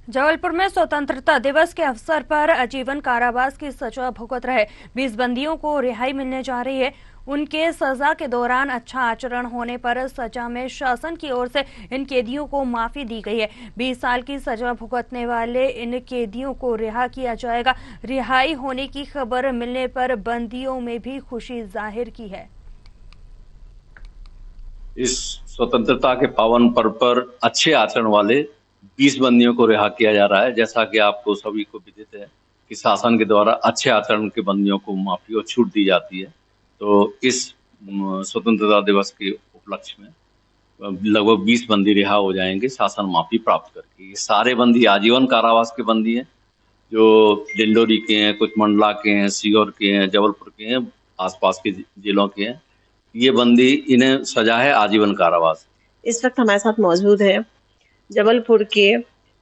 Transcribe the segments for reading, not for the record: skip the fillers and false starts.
जबलपुर में स्वतंत्रता दिवस के अवसर पर आजीवन कारावास की सजा भुगत रहे 20 बंदियों को रिहाई मिलने जा रही है। उनके सजा के दौरान अच्छा आचरण होने पर सजा में शासन की ओर से इन कैदियों को माफी दी गई है। 20 साल की सजा भुगतने वाले इन कैदियों को रिहा किया जाएगा। रिहाई होने की खबर मिलने पर बंदियों में भी खुशी जाहिर की है। इस स्वतंत्रता के पावन पर्व पर अच्छे आचरण वाले 20 बंदियों को रिहा किया जा रहा है। जैसा कि आपको सभी को विदित है कि शासन के द्वारा अच्छे आचरण के बंदियों को माफी और छूट दी जाती है। तो इस स्वतंत्रता दिवस के उपलक्ष्य में लगभग 20 बंदी रिहा हो जाएंगे शासन माफी प्राप्त करके। ये सारे बंदी आजीवन कारावास के बंदी हैं, जो डिंडोरी के हैं, कुछ मंडला के हैं, सीहोर के हैं, जबलपुर के हैं, आसपास के जिलों के हैं। ये बंदी, इन्हें सजा है आजीवन कारावास। इस वक्त हमारे साथ मौजूद है जबलपुर के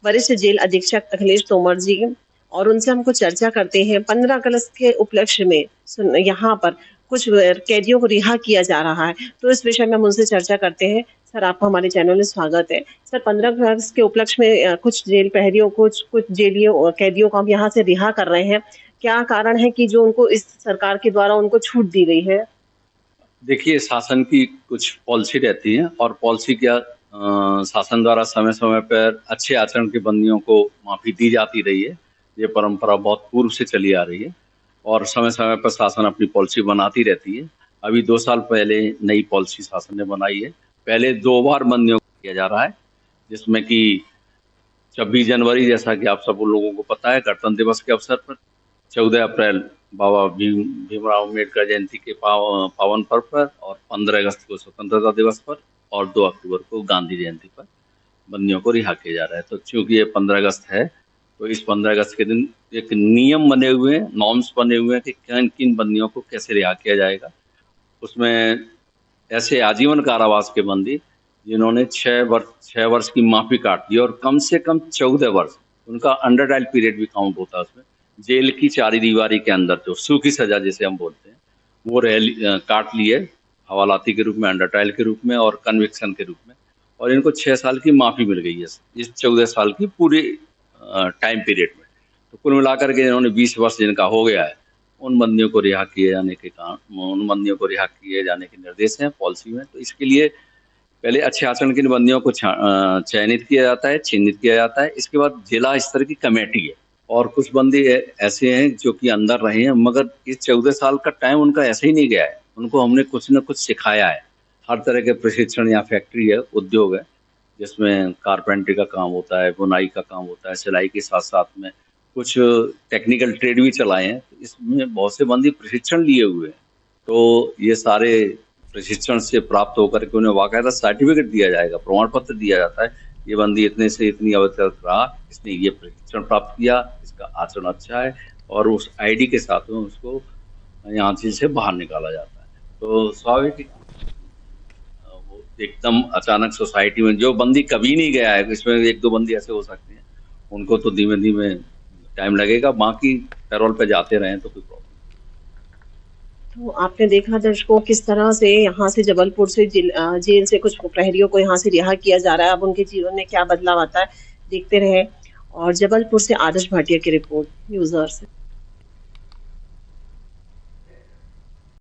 वरिष्ठ जेल अधीक्षक अखिलेश तोमर जी, और उनसे हम कुछ चर्चा करते हैं। 15 अगस्त के उपलक्ष्य में यहाँ पर कुछ कैदियों को रिहा किया जा रहा है, तो इस विषय में हम उनसे चर्चा करते हैं। सर, आपका हमारे चैनल में स्वागत है। सर, 15 अगस्त के उपलक्ष्य में कुछ जेल प्रहरियों को, कुछ जेलियों कैदियों को हम यहाँ से रिहा कर रहे हैं। क्या कारण है कि जो उनको इस सरकार के द्वारा उनको छूट दी गई है? देखिए, शासन की कुछ पॉलिसी रहती है और पॉलिसी क्या, शासन द्वारा समय समय पर अच्छे आचरण के बंदियों को माफी दी जाती रही है। ये परंपरा बहुत पूर्व से चली आ रही है और समय समय पर शासन अपनी पॉलिसी बनाती रहती है। अभी 2 साल पहले नई पॉलिसी शासन ने बनाई है। पहले 2 बार बंदियों को किया जा रहा है, जिसमें कि 26 जनवरी, जैसा कि आप सब लोगों को पता है, गणतंत्र दिवस के अवसर पर, 14 अप्रैल बाबा भीमराव अम्बेडकर जयंती के पावन पर्व पर, और 15 अगस्त को स्वतंत्रता दिवस पर, और 2 अक्टूबर को गांधी जयंती पर बंदियों को रिहा किया जा रहा है। तो चूंकि ये 15 अगस्त है, तो इस 15 अगस्त के दिन एक नियम बने हुए हैं, नॉर्म्स बने हुए हैं कि किन किन बंदियों को कैसे रिहा किया जाएगा। उसमें ऐसे आजीवन कारावास के बंदी जिन्होंने 6 वर्ष की माफी काट दी और कम से कम 14 वर्ष, उनका अंडर ट्रायल पीरियड भी काउंट होता है उसमें, जेल की 4 दीवारी के अंदर जो सूखी सजा जिसे हम बोलते हैं, वो काट लिए हवालाती के रूप में, अंडर ट्रायल के रूप में और कन्विक्शन के रूप में, और इनको 6 साल की माफी मिल गई है इस 14 साल की पूरे टाइम पीरियड में। तो कुल मिलाकर के इन्होंने 20 वर्ष जिनका हो गया है, उन बंदियों को रिहा किए जाने के निर्देश हैं पॉलिसी में। तो इसके लिए पहले अच्छे आचरण के बंदियों को चयनित किया जाता है, चिन्हित किया जाता है। इसके बाद जिला स्तर की कमेटी है, और कुछ बंदी ऐसे हैं जो कि अंदर रहे हैं, मगर इस 14 साल का टाइम उनका ऐसे ही नहीं गया है। उनको हमने कुछ न कुछ सिखाया है। हर तरह के प्रशिक्षण, या फैक्ट्री है, उद्योग है, जिसमें कारपेंटरी का काम होता है, बुनाई का काम होता है, सिलाई के साथ साथ में कुछ टेक्निकल ट्रेड भी चलाए हैं। इसमें बहुत से बंदी प्रशिक्षण लिए हुए हैं। तो ये सारे प्रशिक्षण से प्राप्त होकर के उन्हें बाकायदा सर्टिफिकेट दिया जाएगा, प्रमाण पत्र दिया जाता है। ये बंदी इतने से इतनी अवधि तक रहा, इसने ये प्रशिक्षण प्राप्त किया, इसका आचरण अच्छा है, और उस आईडी के साथ में उसको यहाँ से बाहर निकाला जाता है। तो स्वाभाविक वो एकदम अचानक सोसाइटी में जो बंदी कभी नहीं गया है, इसमें 1-2 बंदी ऐसे हो सकते हैं, उनको तो धीमे धीमे टाइम लगेगा, बाकी पैरोल पे जाते रहे तो कोई प्रॉब्लम। तो आपने देखा दर्शकों, किस तरह से यहाँ से जबलपुर से जेल से कुछ प्रहरियों को यहाँ से रिहा किया जा रहा है। अब उनके जीवन में क्या बदलाव आता है, देखते रहे। और जबलपुर से आदर्श भाटिया की रिपोर्ट, न्यूज़ से।